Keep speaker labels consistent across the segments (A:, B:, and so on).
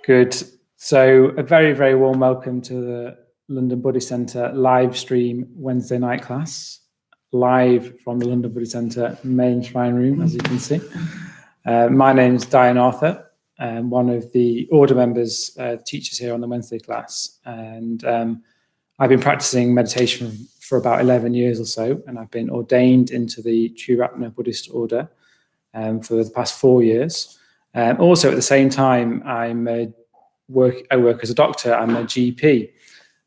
A: Good. So a very, very warm welcome to the London Buddhist Centre live stream Wednesday night class, live from the London Buddhist Centre main shrine room, as you can see. My name's Dayanatha. I'm one of the order members, teachers here on the Wednesday class. And I've been practicing meditation for about 11 years or so, and I've been ordained into the Triratna Buddhist order for the past 4 years. Also, at the same time, I work as a doctor. I'm a GP,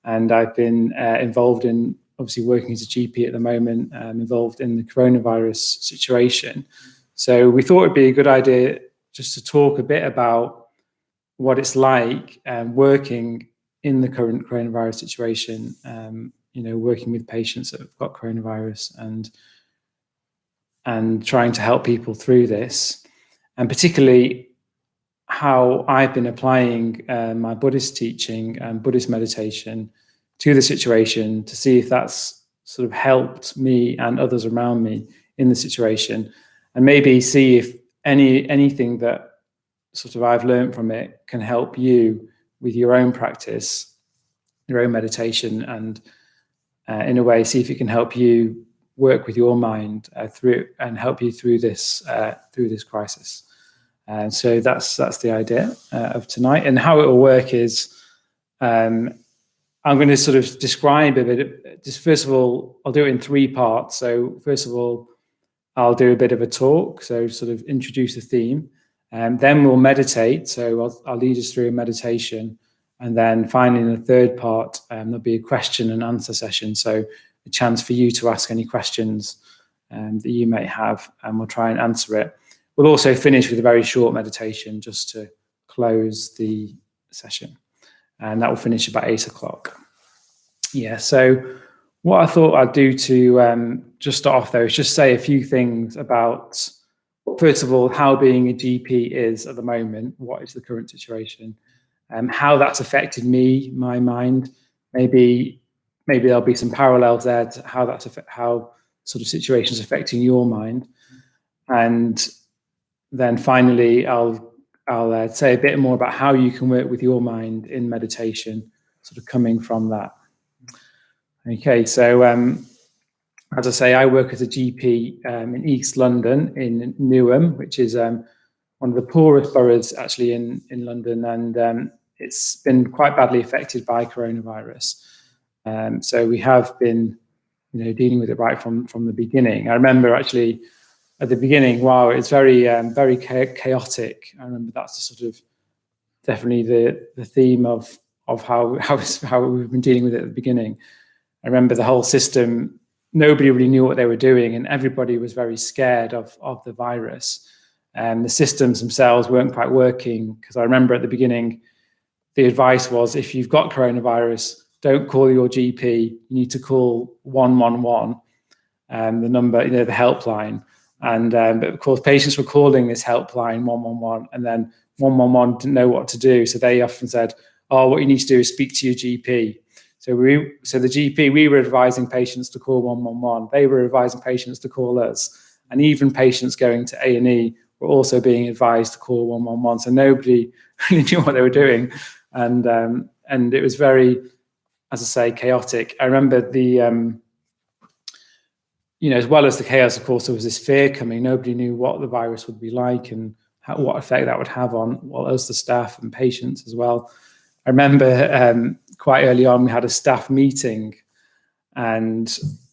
A: and I've been involved in, obviously, working as a GP at the moment. I'm involved in the coronavirus situation. So we thought it'd be a good idea just to talk a bit about what it's like working in the current coronavirus situation. Working with patients that have got coronavirus and trying to help people through this. And particularly how I've been applying my Buddhist teaching and Buddhist meditation to the situation to see if that's sort of helped me and others around me in the situation, and maybe see if anything that sort of I've learned from it can help you with your own practice, your own meditation, and in a way, see if it can help you work with your mind through and help you through this crisis. And so that's the idea of tonight. And how it will work is I'm going to sort of describe a bit. Just first of all, I'll do it in 3 parts. So first of all, I'll do a bit of a talk, so sort of introduce the theme, and then we'll meditate. So I'll lead us through a meditation, and then finally in the 3rd part, there'll be a question and answer session. So a chance for you to ask any questions that you may have, and we'll try and answer it. We'll also finish with a very short meditation just to close the session, and that will finish about 8 o'clock. Yeah, so what I thought I'd do to just start off, though, is just say a few things about, first of all, how being a GP is at the moment, what is the current situation, how that's affected me, my mind. Maybe there'll be some parallels there to how sort of situations affecting your mind. And then finally, I'll say a bit more about how you can work with your mind in meditation, sort of coming from that. Okay, so as I say, I work as a GP in East London, in Newham, which is one of the poorest boroughs actually in London, and it's been quite badly affected by coronavirus. So we have been, dealing with it right from the beginning. I remember actually at the beginning, wow, it's very very chaotic. I remember that's the sort of definitely the theme of how we've been dealing with it at the beginning. I remember the whole system, nobody really knew what they were doing, and everybody was very scared of the virus. And the systems themselves weren't quite working, because I remember at the beginning, the advice was, if you've got coronavirus, don't call your GP. You need to call 111, the number, the helpline. And but of course, patients were calling this helpline 111, and then 111 didn't know what to do, so they often said, "Oh, what you need to do is speak to your GP." So the GP, we were advising patients to call 111. They were advising patients to call us, and even patients going to A&E were also being advised to call 111. So nobody really knew what they were doing, and it was very, as I say, chaotic. I remember the as well as the chaos, of course, there was this fear coming. Nobody knew what the virus would be like and what effect that would have on us, the staff and patients as well. I remember quite early on, we had a staff meeting, and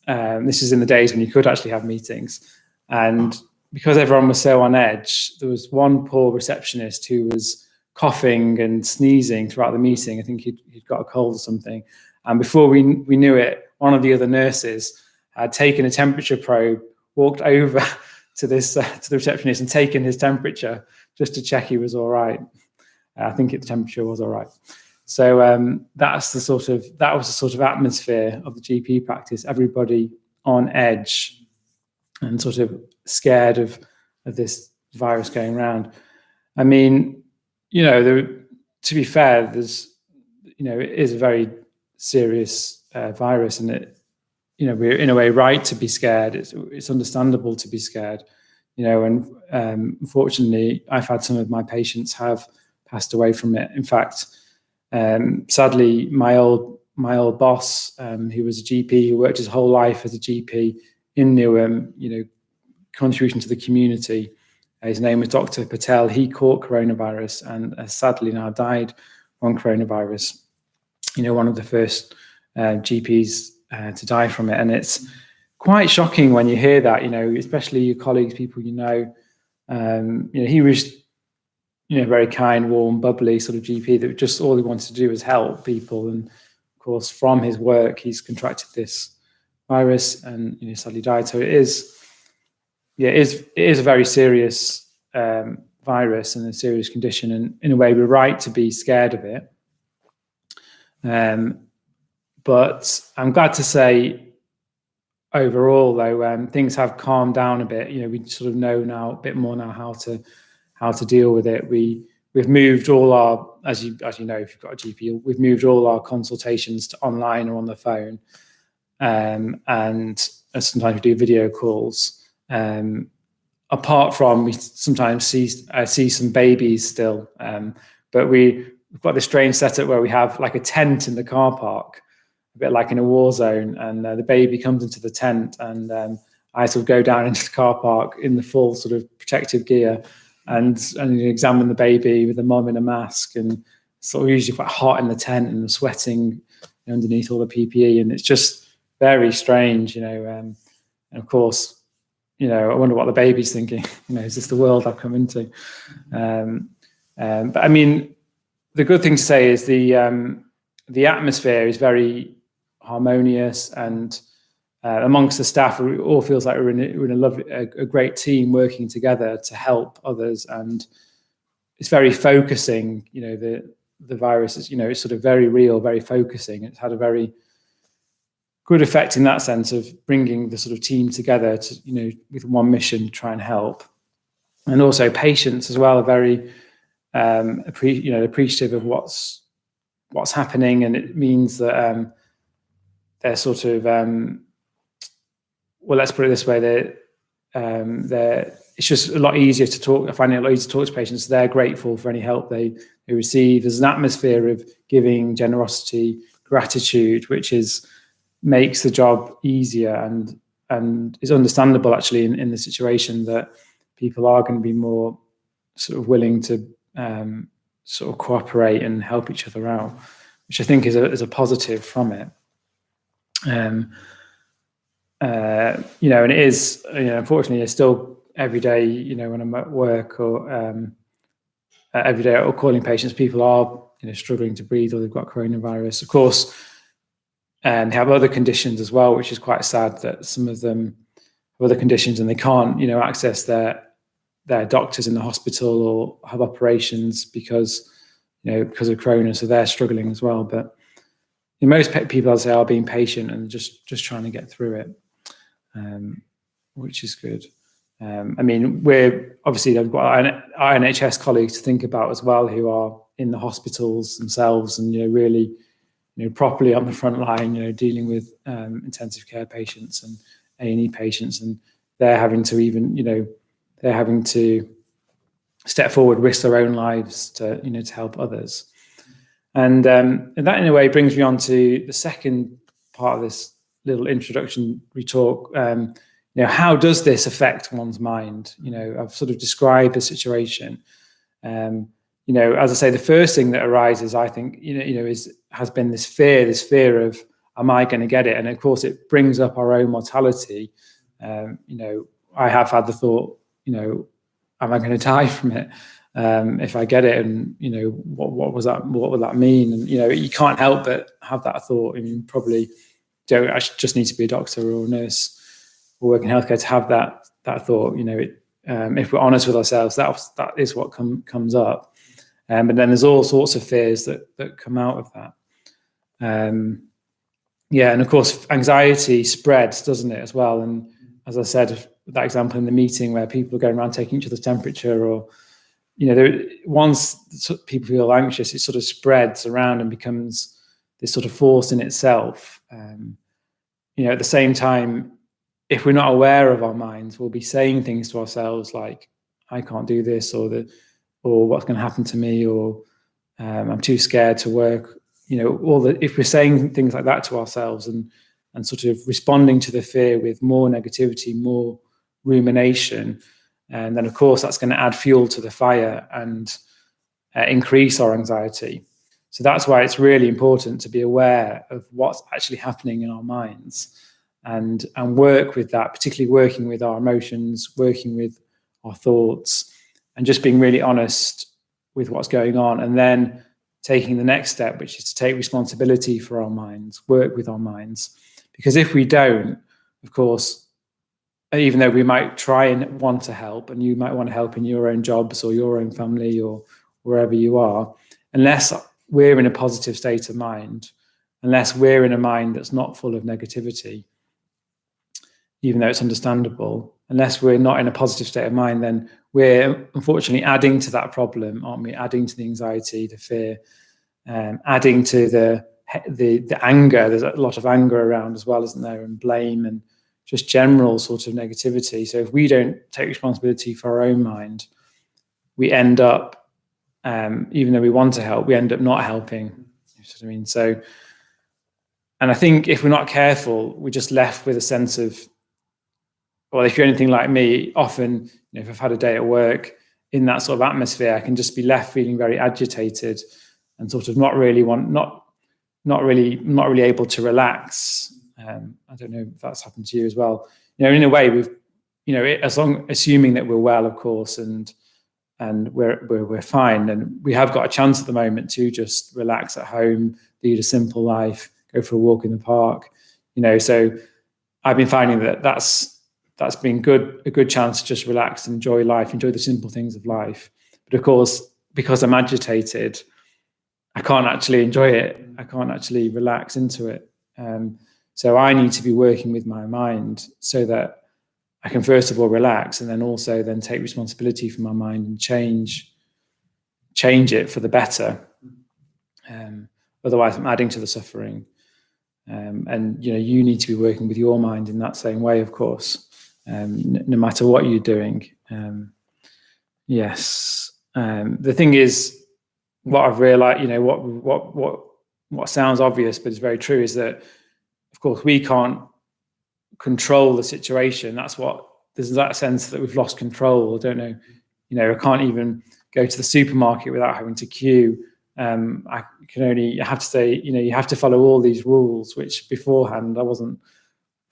A: this is in the days when you could actually have meetings. And because everyone was so on edge, there was one poor receptionist who was coughing and sneezing throughout the meeting. I think he'd got a cold or something. And before we knew it, one of the other nurses had taken a temperature probe, walked over to the receptionist and taken his temperature just to check he was all right. I think the temperature was all right. So that was the sort of atmosphere of the GP practice. Everybody on edge and sort of scared of this virus going around. I mean, to be fair, it is a very serious virus, and it, we're in a way right to be scared. It's understandable to be scared, and unfortunately, I've had some of my patients have passed away from it. In fact, sadly, my old boss, who was a GP, who worked his whole life as a GP in Newham, contribution to the community. His name was Dr. Patel. He caught coronavirus and sadly now died on coronavirus. One of the first GPs to die from it. And it's quite shocking when you hear that, especially your colleagues, people he was, very kind, warm, bubbly sort of GP that just all he wanted to do was help people. And of course, from his work, he's contracted this virus and sadly died. So it is a very serious virus and a serious condition. And in a way, we're right to be scared of it. But I'm glad to say, overall, though, things have calmed down a bit. We sort of know now a bit more now how to deal with it. We've moved all our, as you know, if you've got a GP, we've moved all our consultations to online or on the phone, and sometimes we do video calls. Apart from, we sometimes see some babies still, but we've got this strange setup where we have like a tent in the car park, a bit like in a war zone, and the baby comes into the tent, and I sort of go down into the car park in the full sort of protective gear and examine the baby with the mum in a mask, and sort of usually quite hot in the tent and sweating underneath all the PPE, and it's just very strange, and of course, I wonder what the baby's thinking. Is this the world I've come into? But I mean, the good thing to say is the atmosphere is very harmonious, and amongst the staff, it all feels like we're in a great team working together to help others, and it's very focusing. The virus is, it's sort of very real, very focusing. It's had a very good effect in that sense of bringing the sort of team together to, with one mission to try and help. And also patients as well are very appreciative of what's happening, and it means that they're sort of well, let's put it this way, they're it's just a lot easier to talk. I find it a lot easier to talk to patients. They're grateful for any help they receive. There's an atmosphere of giving, generosity, gratitude, which makes the job easier, and is understandable actually in the situation that people are going to be more sort of willing to sort of cooperate and help each other out, which I think is a positive from it. And it is, unfortunately, it's still every day, when I'm at work or every day or calling patients, people are, struggling to breathe, or they've got coronavirus. Of course, and they have other conditions as well, which is quite sad that some of them have other conditions and they can't, access their doctors in the hospital or have operations because of corona. So they're struggling as well. But most people, I'd say, are being patient and just trying to get through it, which is good. I mean, we're obviously, I've got our NHS colleagues to think about as well, who are in the hospitals themselves and, really, properly on the front line, dealing with intensive care patients and A&E patients, and they're having to step forward, risk their own lives to help others. And that in a way brings me on to the second part of this little introduction we talk. How does this affect one's mind? I've sort of described the situation. As I say, the first thing that arises, I think, has been this fear of, am I going to get it? And of course, it brings up our own mortality. I have had the thought, am I going to die from it if I get it? And what was that? What would that mean? And you can't help but have that thought. I mean, probably don't. I just need to be a doctor or a nurse or work in healthcare to have that thought. If we're honest with ourselves, that is what comes up. But then there's all sorts of fears that come out of that. And of course, anxiety spreads, doesn't it, as well? And as I said, that example in the meeting where people are going around taking each other's temperature, or once people feel anxious, it sort of spreads around and becomes this sort of force in itself. At the same time, if we're not aware of our minds, we'll be saying things to ourselves like, I can't do this, or or what's going to happen to me, or I'm too scared to work. If we're saying things like that to ourselves and sort of responding to the fear with more negativity, more rumination, and then of course that's going to add fuel to the fire and increase our anxiety. So that's why it's really important to be aware of what's actually happening in our minds and work with that, particularly working with our emotions, working with our thoughts, and just being really honest with what's going on, and then taking the next step, which is to take responsibility for our minds, work with our minds. Because if we don't, of course, even though we might try and want to help, and you might want to help in your own jobs or your own family or wherever you are, unless we're in a positive state of mind, unless we're in a mind that's not full of negativity, even though it's understandable, unless we're not in a positive state of mind, then we're unfortunately adding to that problem, aren't we? Adding to the anxiety, the fear, adding to the anger. There's a lot of anger around as well, isn't there? And blame and just general sort of negativity. So if we don't take responsibility for our own mind, we end up, even though we want to help, we end up not helping. You know what I mean? So, and I think if we're not careful, we're just left with a sense of, well, if you're anything like me, often, if I've had a day at work in that sort of atmosphere, I can just be left feeling very agitated and sort of not really able to relax. I don't know if that's happened to you as well. In a way, we've, assuming that we're well, of course, and we're fine, and we have got a chance at the moment to just relax at home, lead a simple life, go for a walk in the park. So I've been finding that's been a good chance to just relax and enjoy life, enjoy the simple things of life. But of course, because I'm agitated, I can't actually enjoy it. I can't actually relax into it. So I need to be working with my mind so that I can first of all relax, and then also then take responsibility for my mind and change it for the better. Otherwise, I'm adding to the suffering. And you need to be working with your mind in that same way, of course, no matter what you're doing. Yes. The thing is, what I've realized, what sounds obvious but is very true, is that, of course, we can't control the situation. There's that sense that we've lost control. I don't know. I can't even go to the supermarket without having to queue. I have to say, you have to follow all these rules, which beforehand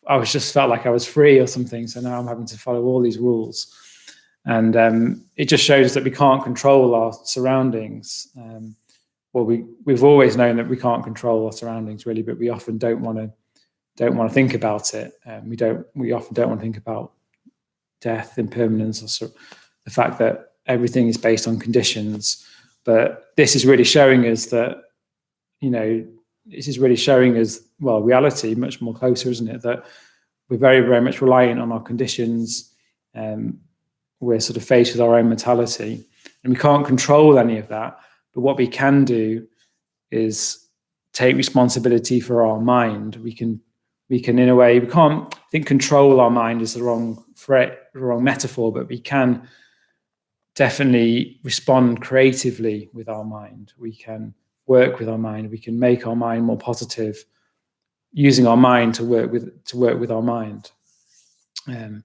A: I just felt like I was free or something. So now I'm having to follow all these rules. And it just shows that we can't control our surroundings. We've always known that we can't control our surroundings, really, but we often don't want to think about it. We often don't want to think about death, impermanence, or the fact that everything is based on conditions. But this is really showing us that, reality much more closer, isn't it? That we're very, very much reliant on our conditions. We're sort of faced with our own mortality, and we can't control any of that. But what we can do is take responsibility for our mind. We can, in a way, we can't, I think control our mind is the wrong metaphor, but we can definitely respond creatively with our mind. We can work with our mind. We can make our mind more positive, using our mind to work with our mind. My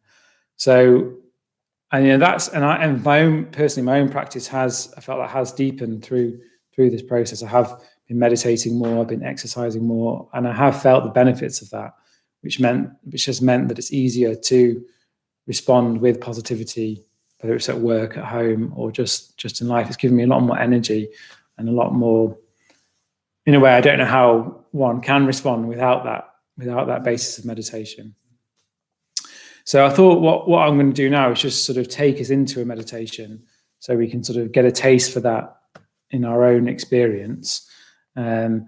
A: own practice I felt like has deepened through this process. I have been meditating more, I've been exercising more, and I have felt the benefits of that, which has meant that it's easier to respond with positivity, whether it's at work, at home, or just in life. It's given me a lot more energy and a lot more, in a way, I don't know how one can respond without that basis of meditation. So I thought what I'm going to do now is just sort of take us into a meditation so we can sort of get a taste for that in our own experience. And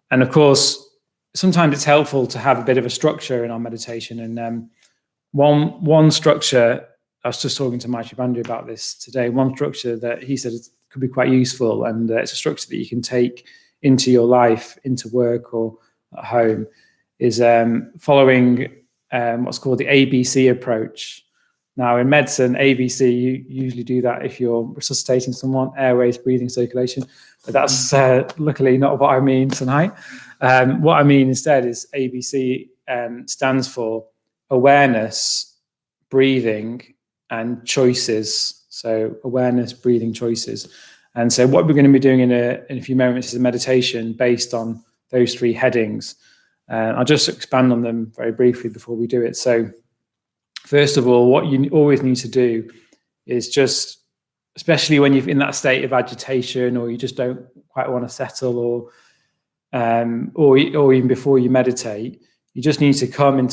A: of course, sometimes it's helpful to have a bit of a structure in our meditation. And one structure, I was just talking to Maitri Bandhu about this today, one structure that he said could be quite useful, and it's a structure that you can take into your life, into work or at home, is following what's called the ABC approach. Now, in medicine, ABC, you usually do that if you're resuscitating someone, airways, breathing, circulation. But that's luckily not what I mean tonight. What I mean instead is ABC stands for awareness, breathing, and choices. So awareness, breathing, choices. And so what we're going to be doing in a few moments is a meditation based on those three headings. I'll just expand on them very briefly before we do it. So first of all, what you always need to do is just, especially when you're in that state of agitation or you just don't quite want to settle, or even before you meditate, you just need to come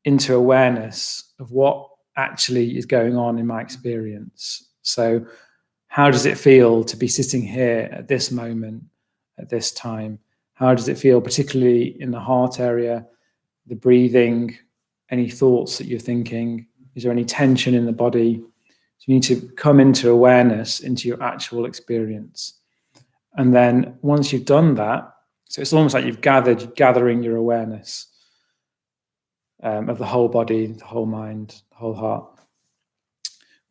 A: into awareness of what actually is going on in my experience. So how does it feel to be sitting here at this moment, at this time? How does it feel, particularly in the heart area, the breathing, any thoughts that you're thinking? Is there any tension in the body? So you need to come into awareness, into your actual experience. And then once you've done that, so it's almost like you're gathering your awareness of the whole body, the whole mind, the whole heart.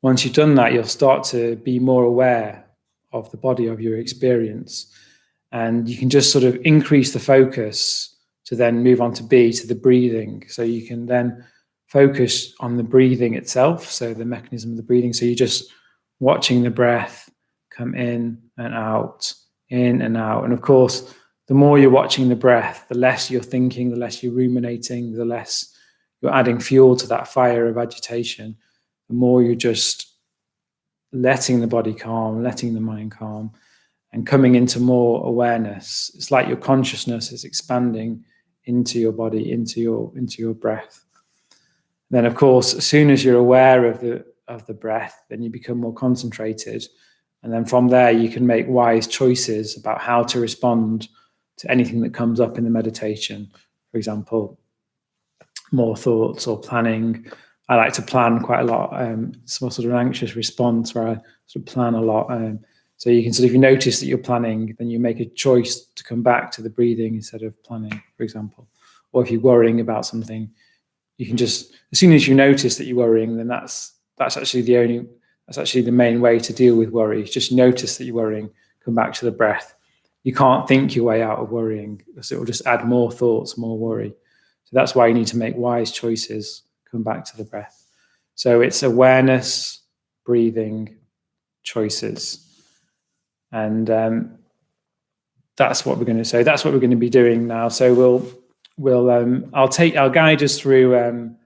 A: Once you've done that, you'll start to be more aware of the body, of your experience. And you can just sort of increase the focus to then move on to B, to the breathing. So you can then focus on the breathing itself, so the mechanism of the breathing. So you're just watching the breath come in and out, in and out. And of course, the more you're watching the breath, the less you're thinking, the less you're ruminating, the less you're adding fuel to that fire of agitation, the more you're just letting the body calm, letting the mind calm, and coming into more awareness. It's like your consciousness is expanding into your body, into your breath. Then, of course, as soon as you're aware of the breath, then you become more concentrated. And then from there, you can make wise choices about how to respond to anything that comes up in the meditation. For example, more thoughts or planning. I like to plan quite a lot. It's more sort of an anxious response where I sort of plan a lot. So you can sort of, if you notice that you're planning, then you make a choice to come back to the breathing instead of planning, for example. Or if you're worrying about something, you can just, as soon as you notice that you're worrying, then that's actually the main way to deal with worry. Just notice that you're worrying, come back to the breath. You can't think your way out of worrying, because it will just add more thoughts, more worry. So that's why you need to make wise choices, come back to the breath. So it's awareness, breathing, choices. And that's what we're going to say. That's what we're going to be doing now. So I'll guide us through,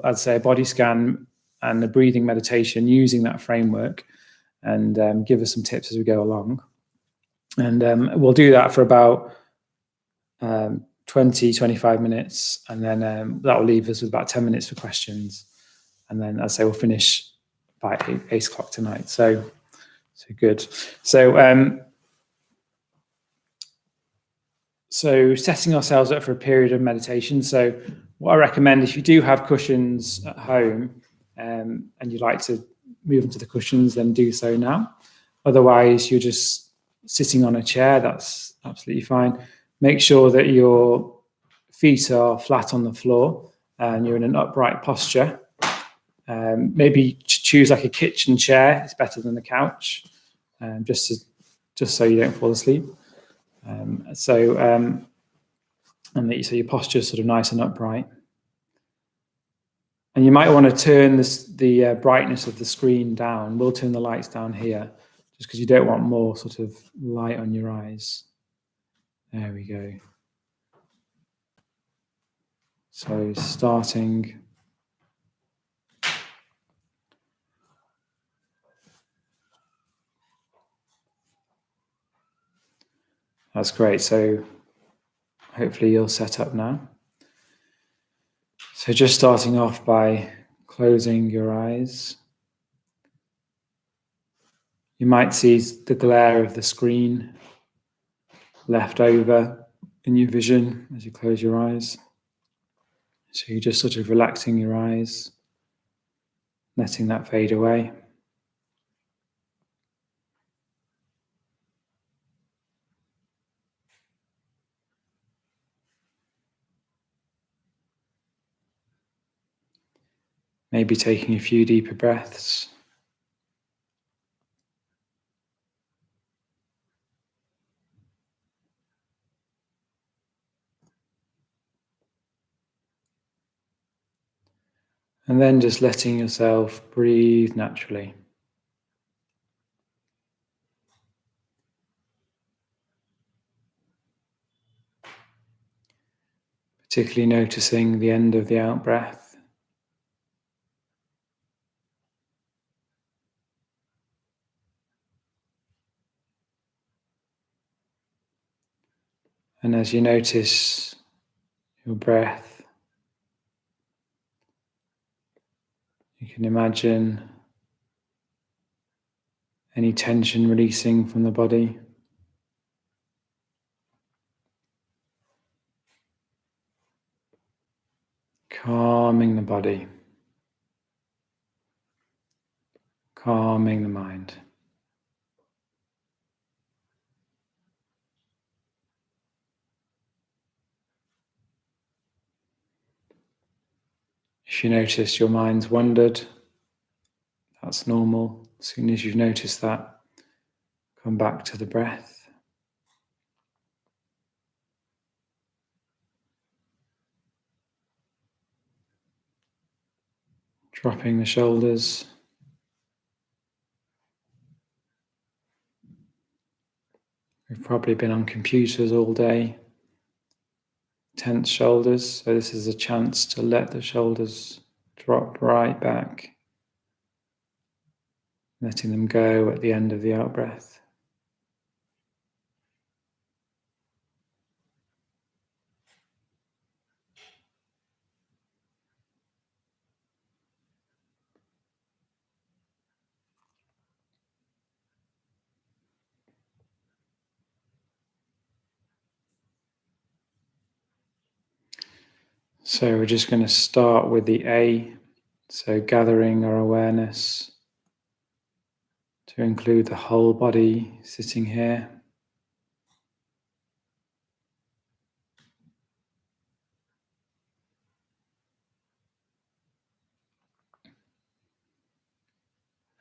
A: I'd say, a body scan and a breathing meditation using that framework, and give us some tips as we go along. And we'll do that for about 20-25 minutes, and then that will leave us with about 10 minutes for questions. And then, as I say, we'll finish by 8 o'clock tonight. So good. So setting ourselves up for a period of meditation. So what I recommend, if you do have cushions at home and you'd like to move into the cushions, then do so now. Otherwise, you're just sitting on a chair. That's absolutely fine. Make sure that your feet are flat on the floor and you're in an upright posture. Maybe choose like a kitchen chair. It's better than the couch, just so you don't fall asleep. So your posture is sort of nice and upright. And you might want to turn the brightness of the screen down. We'll turn the lights down here, just because you don't want more sort of light on your eyes. There we go. So starting. That's great. So hopefully you're set up now. So just starting off by closing your eyes. You might see the glare of the screen left over in your vision as you close your eyes. So you're just sort of relaxing your eyes, letting that fade away. Maybe taking a few deeper breaths. And then just letting yourself breathe naturally. Particularly noticing the end of the out-breath. And as you notice your breath, you can imagine any tension releasing from the body. Calming the body. Calming the mind. If you notice your mind's wandered, that's normal. As soon as you've noticed that, come back to the breath. Dropping the shoulders. We've probably been on computers all day. Tense shoulders, so this is a chance to let the shoulders drop right back, letting them go at the end of the out-breath. So we're just going to start with the A, so gathering our awareness to include the whole body sitting here.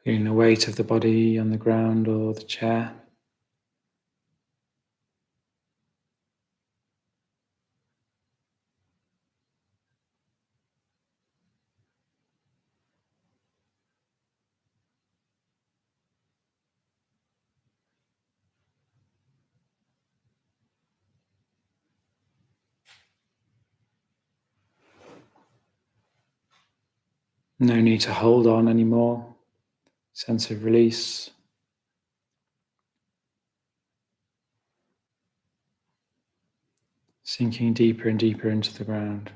A: Feeling the weight of the body on the ground or the chair. No need to hold on anymore. Sense of release. Sinking deeper and deeper into the ground.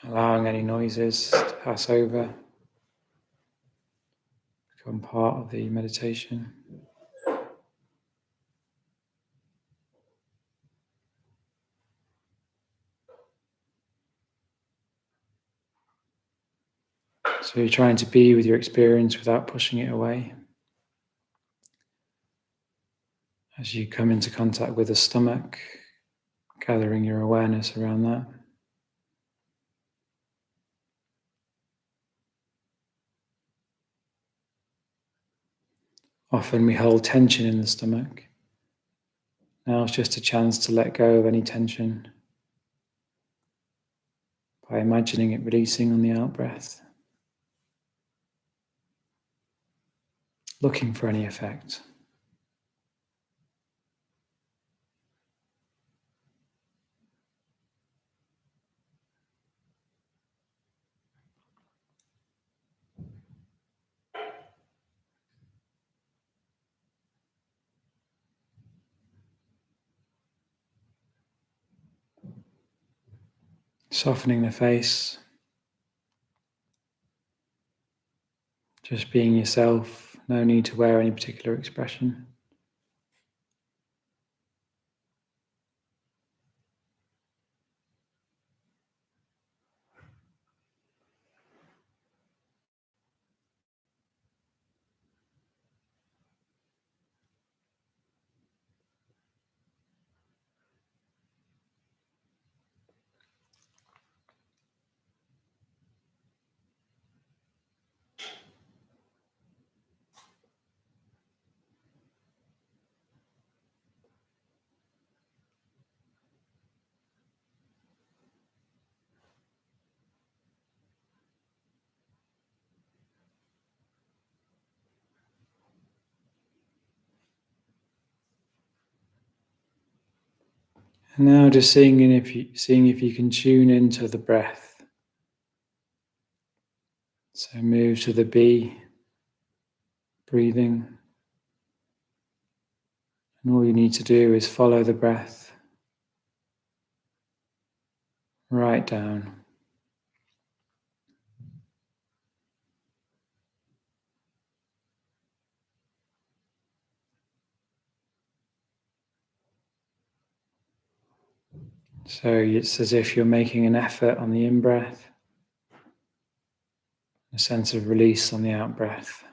A: Allowing any noises to pass over, become part of the meditation. So you're trying to be with your experience without pushing it away. As you come into contact with the stomach, gathering your awareness around that. Often we hold tension in the stomach. Now it's just a chance to let go of any tension by imagining it releasing on the out-breath. Looking for any effect. Softening the face. Just being yourself. No need to wear any particular expression. And now just seeing if you can tune into the breath. So move to the B, breathing. And all you need to do is follow the breath right down. So it's as if you're making an effort on the in-breath, a sense of release on the out-breath.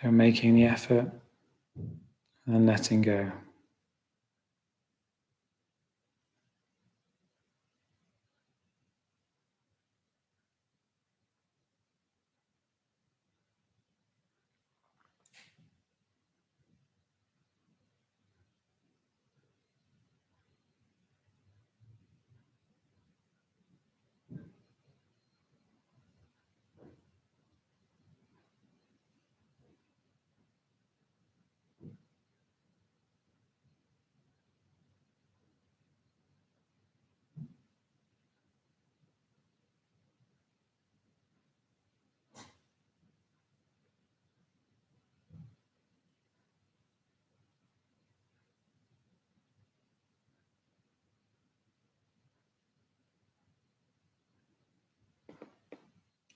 A: So making the effort and letting go.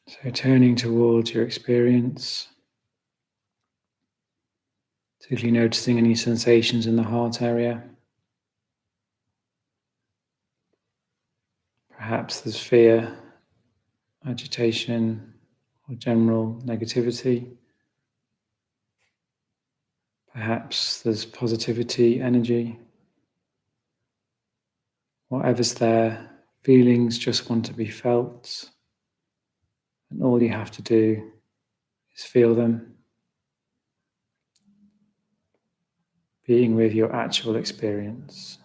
A: So turning towards your experience, particularly noticing any sensations in the heart area. Perhaps there's fear, agitation, or general negativity. Perhaps there's positivity, energy. Whatever's there, feelings just want to be felt. And all you have to do is feel them, being with your actual experience.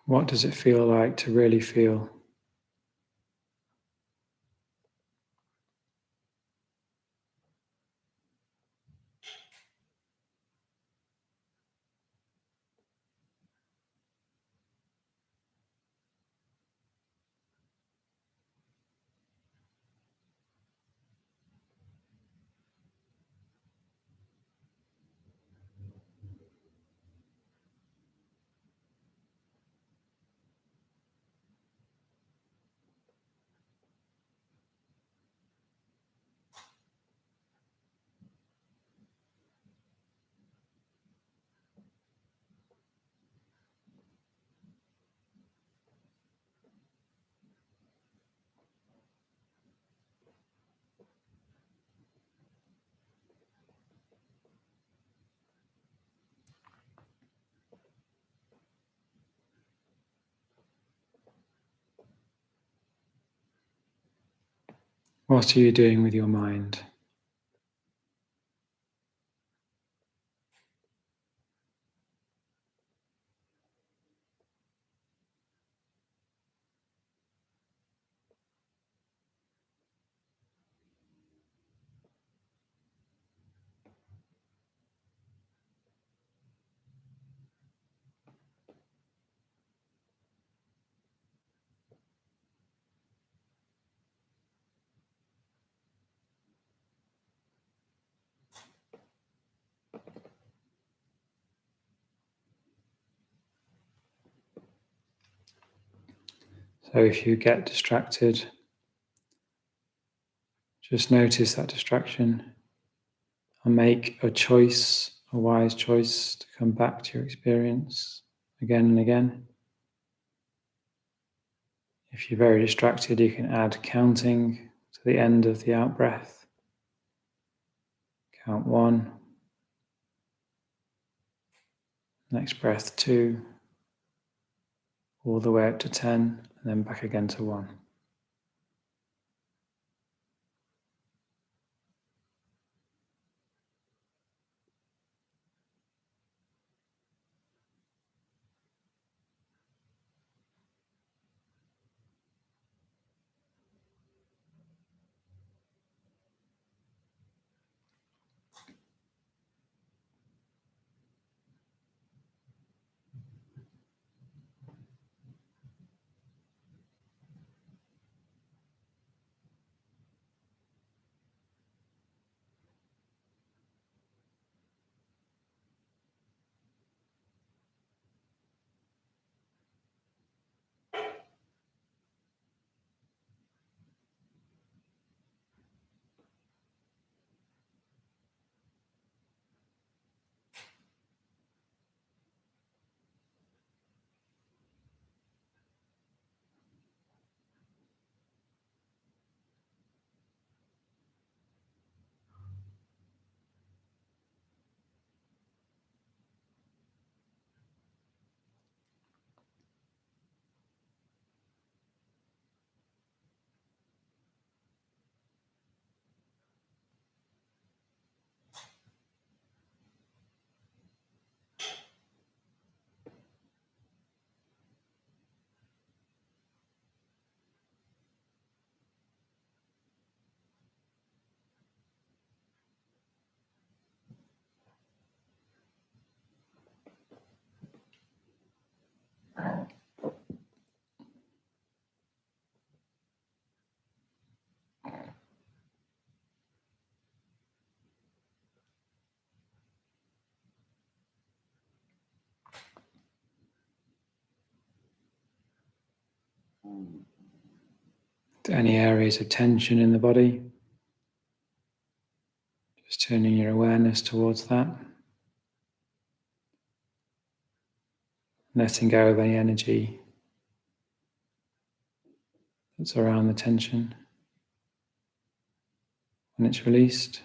A: What does it feel like to really feel? What are you doing with your mind? So if you get distracted, just notice that distraction and make a choice a wise choice to come back to your experience again and again. If you're very distracted, you can add counting to the end of the out-breath. Count 1. Next breath 2. All the way up to 10, and then back again to 1. To any areas of tension in the body, just turning your awareness towards that. Letting go of any energy that's around the tension. When it's released,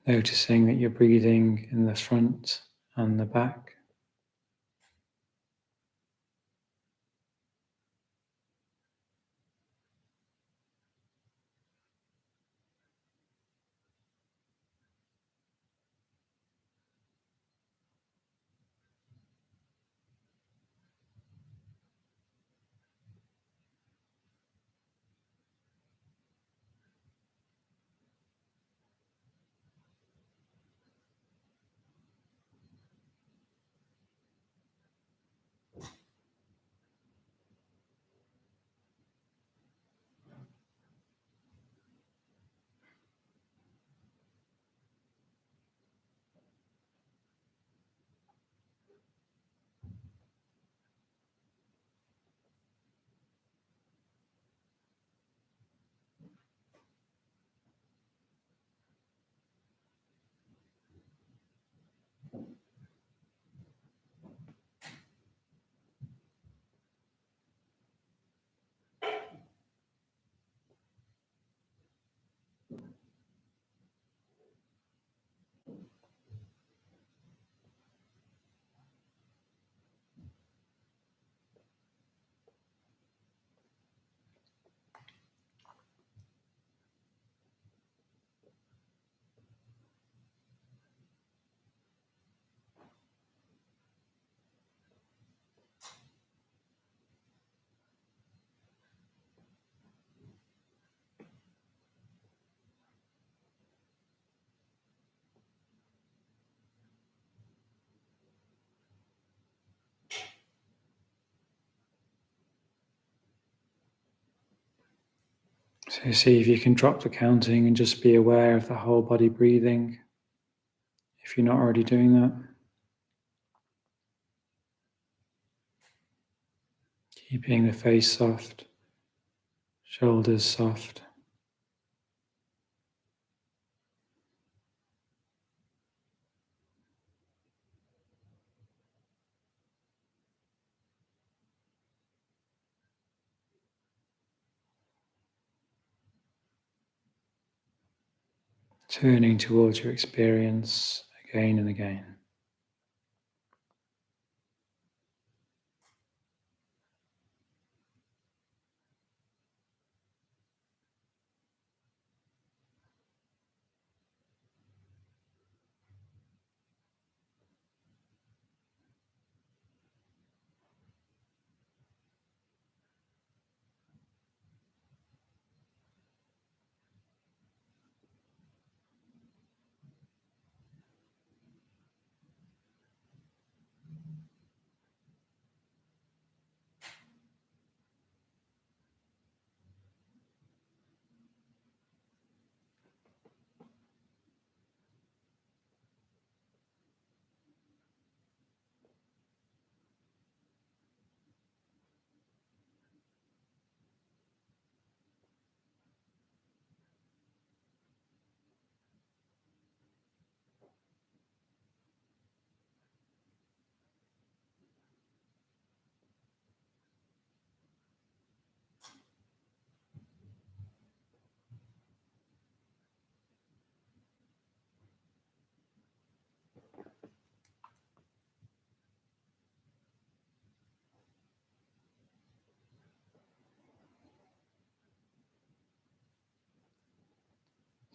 A: noticing that you're breathing in the front and the back. So see if you can drop the counting and just be aware of the whole body breathing, if you're not already doing that. Keeping the face soft, shoulders soft. Turning towards your experience again and again.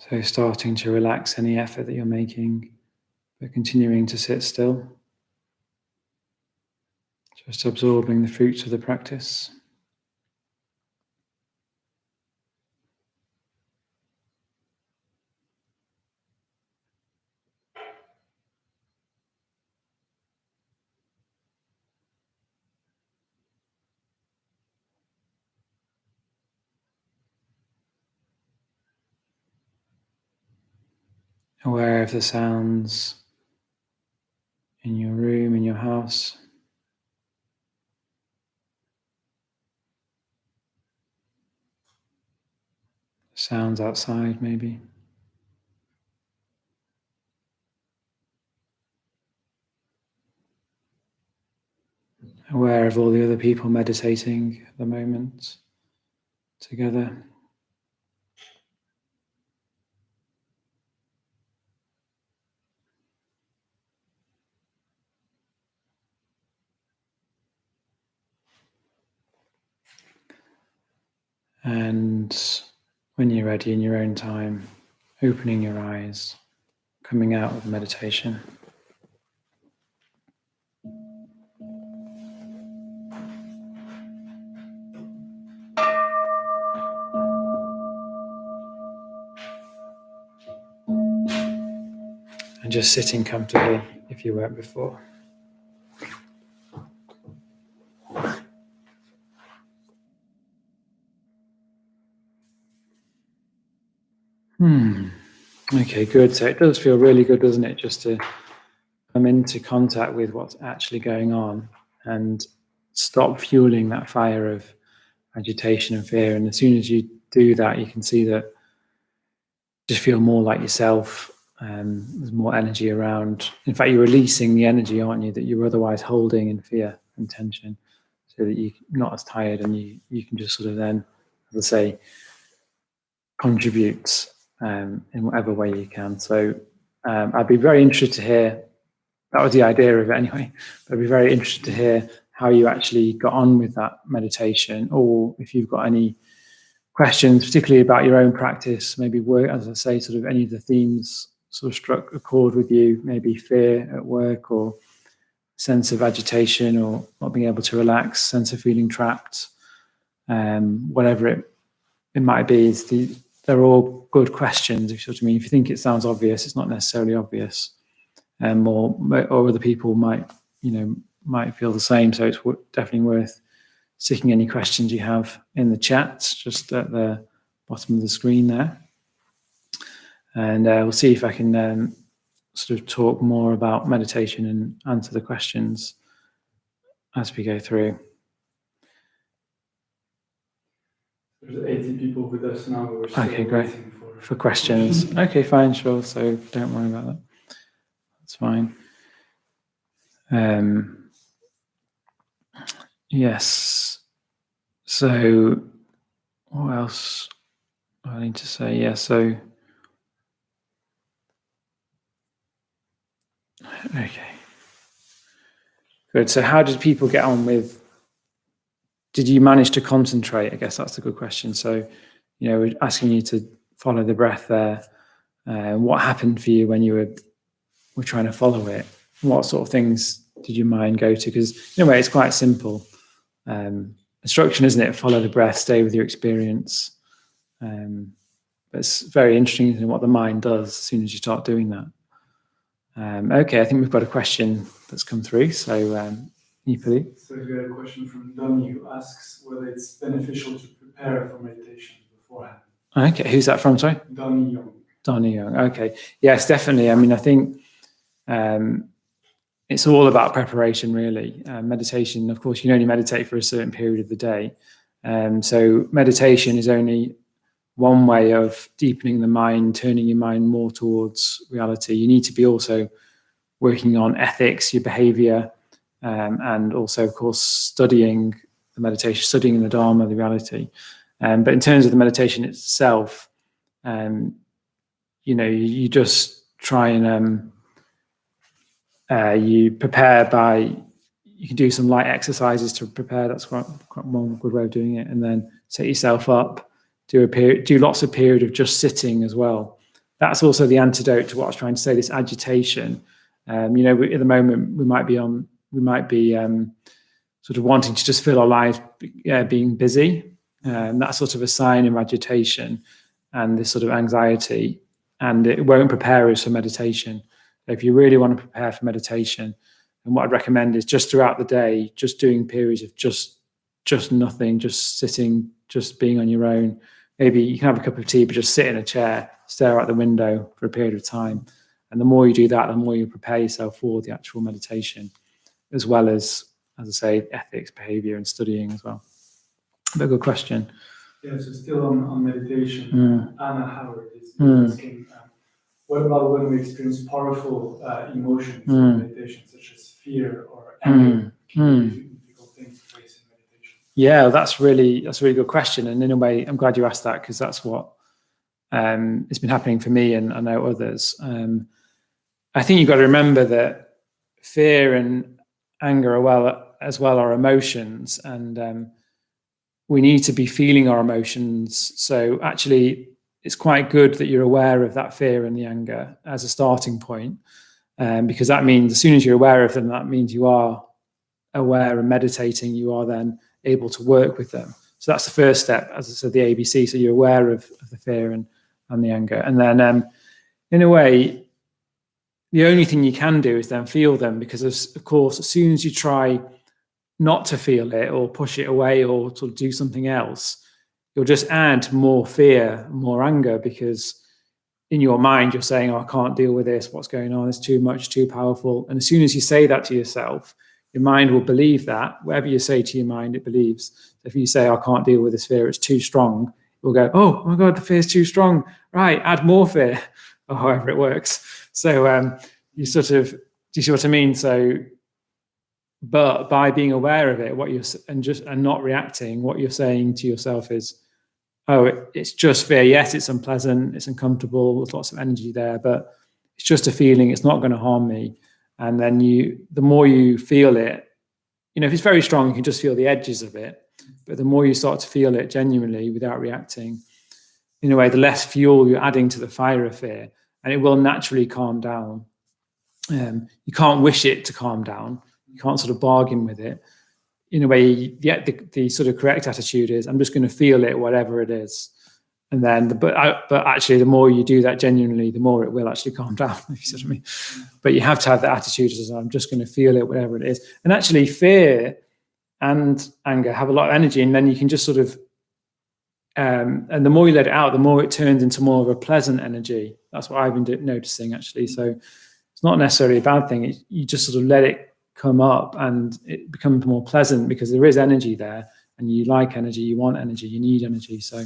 A: So starting to relax any effort that you're making, but continuing to sit still. Just absorbing the fruits of the practice. Aware of the sounds in your room, in your house. Sounds outside, maybe. Aware of all the other people meditating at the moment together. And when you're ready in your own time, opening your eyes, coming out of meditation. And just sitting comfortably if you weren't before. Okay, good. So it does feel really good, doesn't it? Just to come into contact with what's actually going on and stop fueling that fire of agitation and fear. And as soon as you do that, you can see that you just feel more like yourself. There's more energy around. In fact, you're releasing the energy, aren't you, that you're otherwise holding in fear and tension, so that you're not as tired, and you can just sort of then, as I say, contribute in whatever way you can. So I'd be very interested to hear, that was the idea of it anyway, but I'd be very interested to hear how you actually got on with that meditation, or if you've got any questions, particularly about your own practice, maybe work, as I say, sort of any of the themes sort of struck a chord with you, maybe fear at work, or sense of agitation, or not being able to relax, sense of feeling trapped, whatever it might be. They're all good questions, if you know what I mean. If you think it sounds obvious, it's not necessarily obvious, or other people might feel the same. So it's definitely worth sticking any questions you have in the chat, just at the bottom of the screen there. And we'll see if I can sort of talk more about meditation and answer the questions as we go through.
B: There's 80 people with us now. We're still
A: okay, great.
B: waiting
A: for questions. Okay, fine, sure. So don't worry about that. That's fine. Yes. So what else do I need to say? Yeah, so okay. Good. So how did people get on with, did you manage to concentrate? I guess that's a good question. So, we're asking you to follow the breath there. What happened for you when you were trying to follow it? What sort of things did your mind go to? Because in a way, it's quite simple. Instruction, isn't it? Follow the breath, stay with your experience. But it's very interesting, isn't it, what the mind does as soon as you start doing that. Okay, I think we've got a question that's come through. So, Nipali.
B: So we got a question from Donnie who asks whether it's beneficial to prepare for meditation beforehand.
A: Okay, who's that from? Sorry,
B: Donnie Young.
A: Donnie Young. Okay, yes, definitely. I mean, I think it's all about preparation, really. Meditation, of course, you can only meditate for a certain period of the day. So meditation is only one way of deepening the mind, turning your mind more towards reality. You need to be also working on ethics, your behavior, and also, of course, studying the meditation, studying the Dharma, the reality. But in terms of the meditation itself, you just try and you prepare by, you can do some light exercises to prepare. That's quite one good way of doing it. And then set yourself up. Do lots of period of just sitting as well. That's also the antidote to what I was trying to say, this agitation. At the moment we might be sort of wanting to just fill our lives being busy. That's sort of a sign of agitation and this sort of anxiety, and it won't prepare us for meditation. If you really want to prepare for meditation, and what I'd recommend is just throughout the day, just doing periods of just nothing, just sitting, just being on your own. Maybe you can have a cup of tea, but just sit in a chair, stare out the window for a period of time. And the more you do that, the more you prepare yourself for the actual meditation, as well as I say, ethics, behavior, and studying as well. But a good question.
B: Yeah, so still on meditation, Anna Howard is asking, what about when we experience powerful emotions in meditation, such as fear or anger? Difficult things to face in meditation.
A: Yeah, that's a really good question. And in a way, I'm glad you asked that, because that's what it's been happening for me, and I know others. I think you've got to remember that fear and anger are emotions, and we need to be feeling our emotions. So actually, it's quite good that you're aware of that fear and the anger as a starting point, because that means as soon as you're aware of them, that means you are aware and meditating. You are then able to work with them. So that's the first step, as I said, the ABC. So you're aware of the fear and the anger, and then in a way, the only thing you can do is then feel them, because of course, as soon as you try not to feel it or push it away or to do something else, you'll just add more fear, more anger, because in your mind, you're saying, oh, I can't deal with this. What's going on? It's too much, too powerful. And as soon as you say that to yourself, your mind will believe that. Whatever you say to your mind, it believes. So if you say, I can't deal with this fear, it's too strong, it will go, oh my God, the fear's too strong. Right, add more fear, or however it works. So you sort of, do you see what I mean? So, but by being aware of it, and not reacting, what you're saying to yourself is, oh, it's just fear. Yes, it's unpleasant, it's uncomfortable, there's lots of energy there, but it's just a feeling. It's not going to harm me. And then the more you feel it, if it's very strong, you can just feel the edges of it. But the more you start to feel it genuinely without reacting, in a way, the less fuel you're adding to the fire of fear, and it will naturally calm down. You can't wish it to calm down. You can't sort of bargain with it. In a way, the sort of correct attitude is, I'm just going to feel it, whatever it is. And then, but actually, the more you do that genuinely, the more it will actually calm down, if you see what I mean. But you have to have that attitude as, I'm just going to feel it, whatever it is. And actually, fear and anger have a lot of energy, and then you can just sort of and the more you let it out, the more it turns into more of a pleasant energy. That's what I've been noticing, actually. So it's not necessarily a bad thing. You just sort of let it come up, and it becomes more pleasant because there is energy there, and you like energy, you want energy, you need energy. So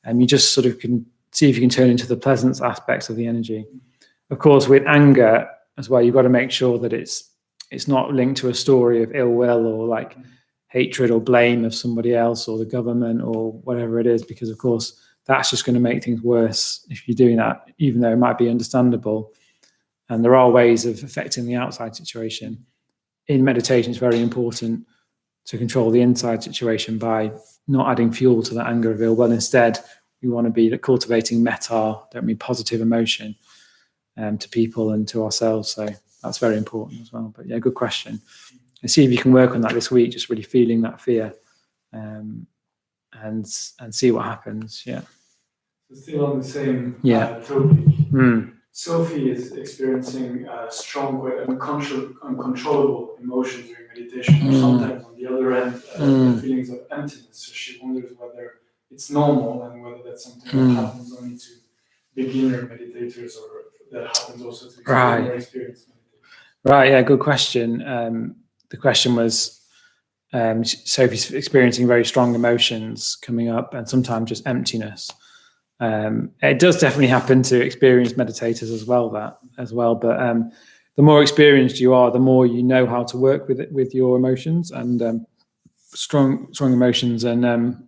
A: you just sort of can see if you can turn into the pleasant aspects of the energy. Of course, with anger as well, you've got to make sure that it's not linked to a story of ill will or like hatred or blame of somebody else or the government or whatever it is, because of course that's just going to make things worse if you're doing that, even though it might be understandable. And there are ways of affecting the outside situation. In meditation, it's very important to control the inside situation by not adding fuel to that anger of ill will. Instead, we want to be cultivating metta, don't mean positive emotion, to people and to ourselves. So that's very important as well. But yeah, good question. And see if you can work on that this week, just really feeling that fear, and see what happens. Yeah.
B: So still on the same topic. Sophie is experiencing strong, quite uncontrollable emotions during meditation, or sometimes on the other end, feelings of emptiness. So she wonders whether it's normal and whether that's something that happens only to beginner meditators, or that happens also to more experienced meditators.
A: Right, yeah, good question. The question was, Sophie's experiencing very strong emotions coming up and sometimes just emptiness. It does definitely happen to experienced meditators as well, but the more experienced you are, the more you know how to work with your emotions and strong emotions. And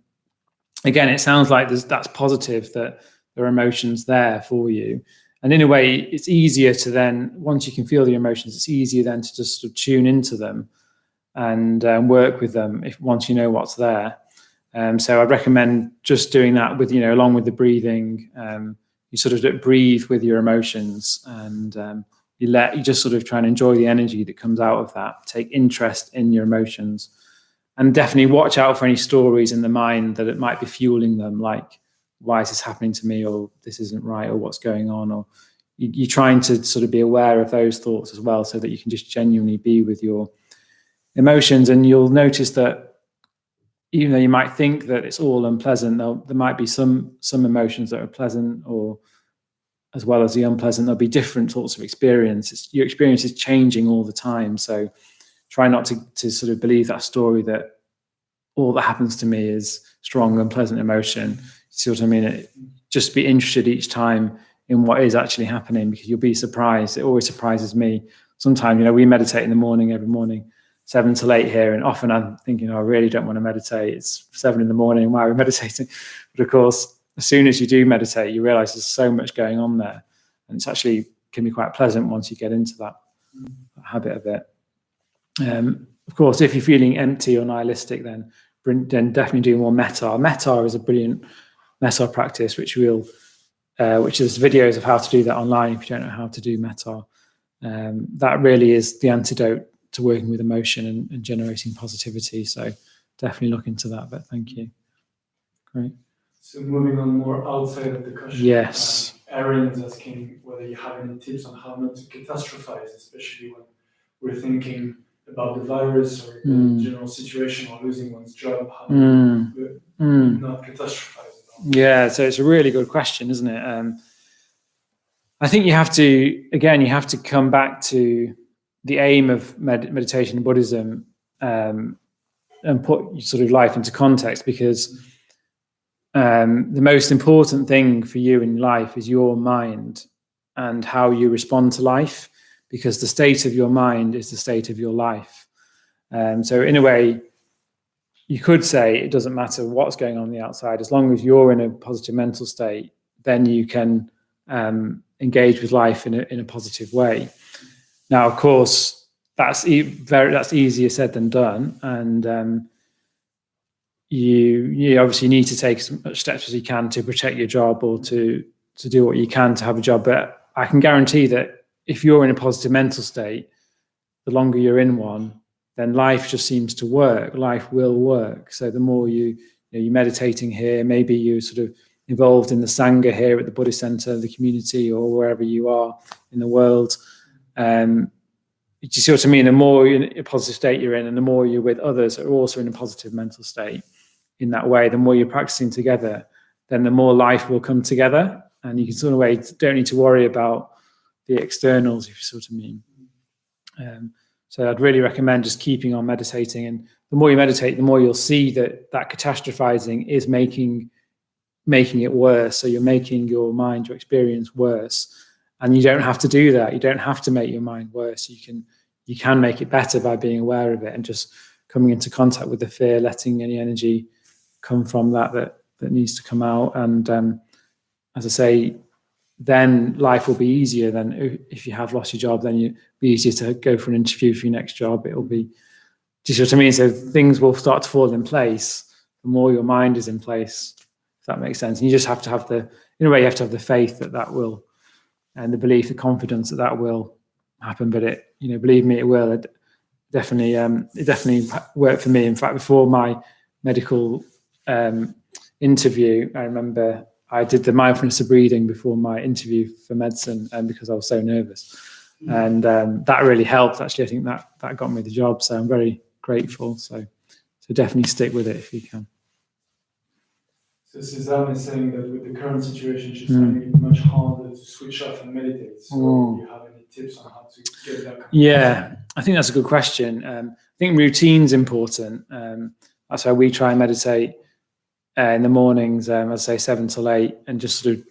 A: again, it sounds like that's positive, that there are emotions there for you. And in a way, it's easier to then, once you can feel the emotions, it's easier then to just sort of tune into them and work with them once you know what's there. So I'd recommend just doing that with, along with the breathing. You sort of breathe with your emotions, and you just sort of try and enjoy the energy that comes out of that. Take interest in your emotions, and definitely watch out for any stories in the mind that it might be fueling them, like, why is this happening to me, or this isn't right, or what's going on, or you're trying to sort of be aware of those thoughts as well, so that you can just genuinely be with your emotions. And you'll notice that even though you might think that it's all unpleasant, there might be some emotions that are pleasant, or as well as the unpleasant, there'll be different sorts of experience. Your experience is changing all the time. So try not to sort of believe that story that all that happens to me is strong and pleasant emotion. See what I mean? Just be interested each time in what is actually happening, because you'll be surprised. It always surprises me. Sometimes, we meditate in the morning, every morning, 7 to 8 here, and often I'm thinking, I really don't want to meditate. It's 7 a.m. Why are we meditating? But of course, as soon as you do meditate, you realize there's so much going on there, and it's actually can be quite pleasant once you get into that habit of it. Of course, if you're feeling empty or nihilistic, then definitely do more metta. Metta is a brilliant metta practice, which is videos of how to do that online if you don't know how to do metta. That really is the antidote to working with emotion and generating positivity. So definitely look into that. But thank you. Great.
B: So moving on more outside of the question.
A: Yes.
B: Aaron is asking whether you have any tips on how not to catastrophize, especially when we're thinking about the virus or the general situation, or losing one's job, how not catastrophize at all.
A: Yeah, so it's a really good question, isn't it? I think you have to come back to the aim of meditation and Buddhism, and put sort of life into context, because the most important thing for you in life is your mind and how you respond to life, because the state of your mind is the state of your life. So in a way, you could say it doesn't matter what's going on the outside, as long as you're in a positive mental state, then you can engage with life in a positive way. Now, of course, that's easier said than done, and you obviously need to take as much steps as you can to protect your job, or to do what you can to have a job. But I can guarantee that if you're in a positive mental state, the longer you're in one, then life just seems to work. Life will work. So the more you're meditating here, maybe you're sort of involved in the Sangha here at the Buddhist Center, the community, or wherever you are in the world. Do you see what I mean? The more in a positive state you're in, and the more you're with others who are also in a positive mental state, in that way, the more you're practicing together, then the more life will come together, and you can sort of way don't need to worry about the externals, if you sort of mean. So I'd really recommend just keeping on meditating, and the more you meditate, the more you'll see that catastrophizing is making it worse. So you're making your mind, your experience worse, and you don't have to do that. You don't have to make your mind worse. You can make it better by being aware of it and just coming into contact with the fear, letting any energy come from that needs to come out. And as I say, then life will be easier. Then if you have lost your job, then it'll be easier to go for an interview for your next job. It'll be, do you see what I mean? So things will start to fall in place the more your mind is in place, if that makes sense. And you just have to have in a way, you have to have the faith that will, and the belief, the confidence that will happen. But believe me, it will. It definitely worked for me. In fact, before my medical interview, I remember I did the mindfulness of breathing before my interview for medicine, because I was so nervous, and that really helped. Actually, I think that got me the job. So I'm very grateful. So definitely stick with it if you can.
B: So Suzanne is saying that with the current situation, she's finding it much harder to switch off and meditate. So do you have any tips on how to get that?
A: Yeah, I think that's a good question. I think routine's important. That's why we try and meditate in the mornings, I'd say 7 till 8, and just do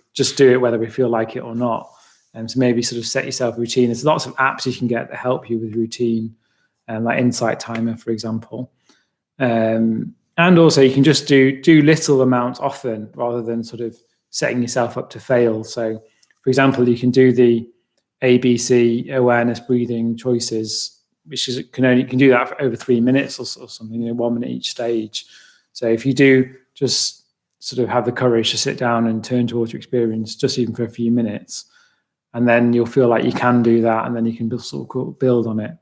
A: it whether we feel like it or not. So maybe sort of set yourself a routine. There's lots of apps you can get that help you with routine, like Insight Timer, for example. And also you can just do little amounts often rather than sort of setting yourself up to fail. So, for example, you can do the ABC awareness breathing choices, which is you can do that for over 3 minutes or something, 1 minute each stage. So if you do just sort of have the courage to sit down and turn towards your experience, just even for a few minutes, and then you'll feel like you can do that, and then you can sort of build on it.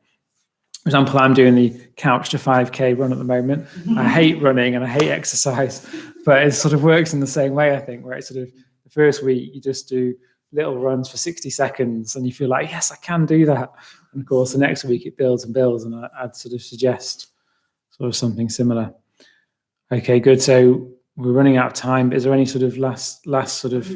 A: For example, I'm doing the couch to 5K run at the moment. I hate running and I hate exercise, but it sort of works in the same way, I think, where it's sort of the first week you just do little runs for 60 seconds and you feel like, yes, I can do that. And of course, the next week it builds and builds, and I'd sort of suggest sort of something similar. Okay, good. So we're running out of time. Is there any sort of last sort of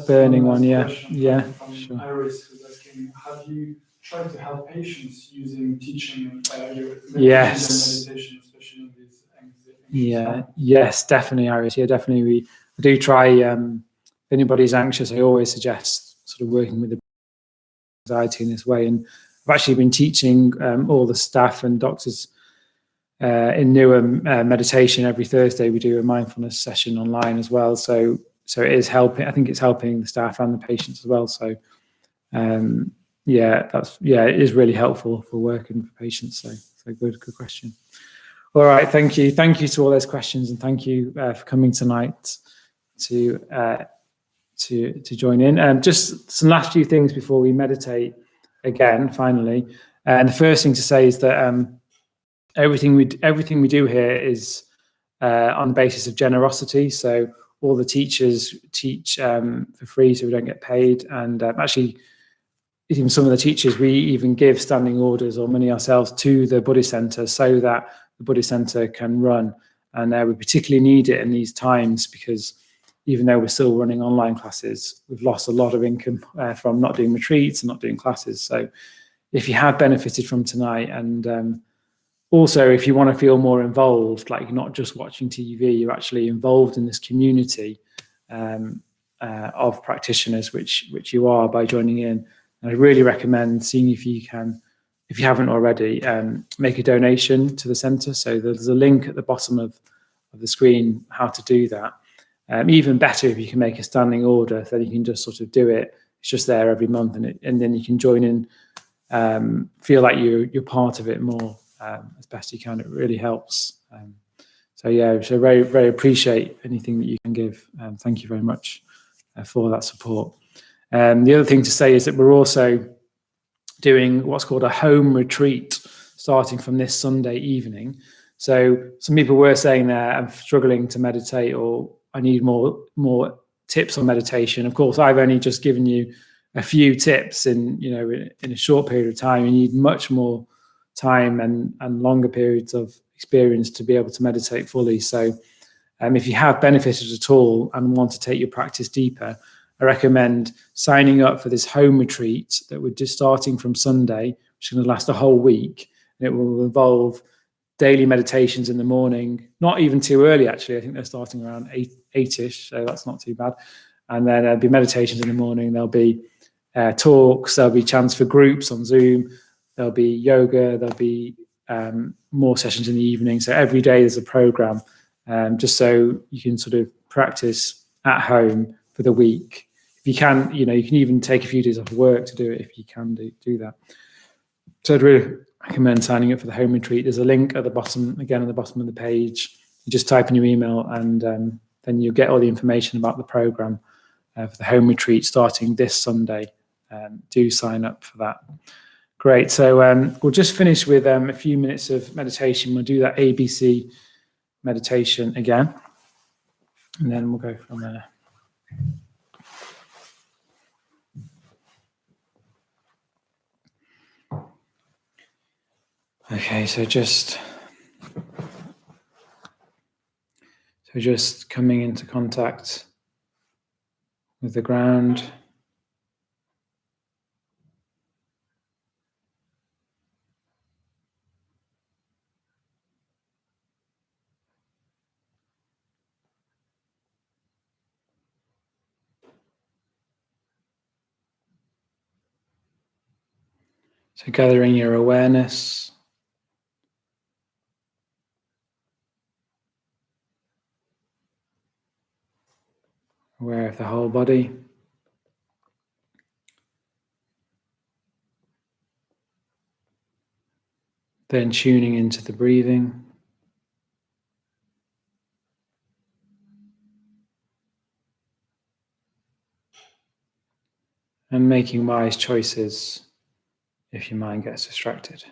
A: burning one? Yeah,
B: sure. Iris was asking, have you tried to help patients using teaching your meditation, especially in these anxiety?
A: Yes, definitely, Iris. Yeah, definitely. We do try. If anybody's anxious, I always suggest sort of working with the anxiety in this way. And I've actually been teaching all the staff and doctors in Newham meditation every Thursday. We do a mindfulness session online as well. So it is helping. I think it's helping the staff and the patients as well. So it is really helpful for working for patients. So good question. All right, thank you to all those questions, and thank you for coming tonight to join in. Just some last few things before we meditate again, finally. And the first thing to say is that everything we do here is on the basis of generosity. So all the teachers teach for free, so we don't get paid. And actually, even some of the teachers, we even give standing orders or money ourselves to the Buddhist Centre so that the Buddhist Centre can run. And we particularly need it in these times because even though we're still running online classes, we've lost a lot of income from not doing retreats and not doing classes. So if you have benefited from tonight, and also if you want to feel more involved, like you're not just watching TV, you're actually involved in this community of practitioners, which you are by joining in. And I really recommend seeing if you can, if you haven't already, make a donation to the centre. So there's a link at the bottom of the screen how to do that. Even better if you can make a standing order, then you can just sort of do it. It's just there every month, and then you can join in, feel like you're part of it more as best you can. It really helps. So very, very appreciate anything that you can give. Thank you very much for that support. The other thing to say is that we're also doing what's called a home retreat starting from this Sunday evening. So some people were saying that I'm struggling to meditate, or I need more tips on meditation. Of course, I've only just given you a few tips in a short period of time. You need much more time and longer periods of experience to be able to meditate fully. So If you have benefited at all and want to take your practice deeper, I recommend signing up for this home retreat that we're just starting from Sunday, which is going to last a whole week. And it will involve daily meditations in the morning, not even too early, actually. I think they're starting around 8-ish, so that's not too bad. And then there'll be meditations in the morning. There'll be talks. There'll be chants for groups on Zoom. There'll be yoga. There'll be more sessions in the evening. So every day there's a program, just so you can sort of practice at home for the week. If you can, you can even take a few days off work to do it if you can do that. So I'd really recommend signing up for the home retreat. There's a link at the bottom, again, at the bottom of the page. You just type in your email and then you'll get all the information about the program for the home retreat starting this Sunday. Do sign up for that. Great. So we'll just finish with a few minutes of meditation. We'll do that ABC meditation again, and then we'll go from there. Okay, so just coming into contact with the ground. So gathering your awareness. Aware of the whole body. Then tuning into the breathing. And making wise choices if your mind gets distracted.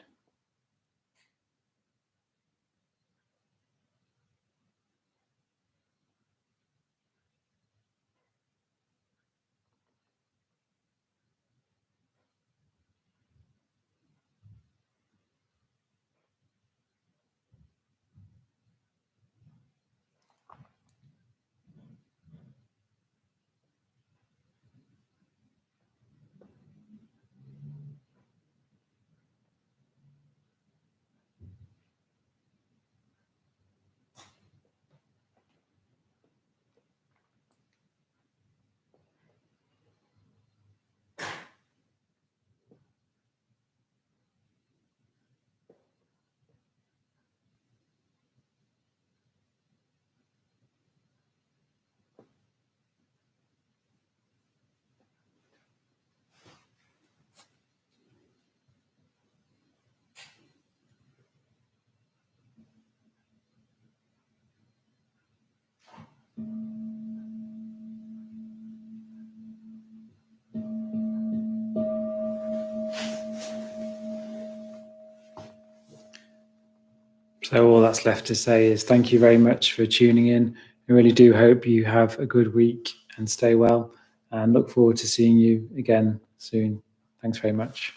A: So all that's left to say is thank you very much for tuning in. I really do hope you have a good week and stay well, and look forward to seeing you again soon. Thanks very much.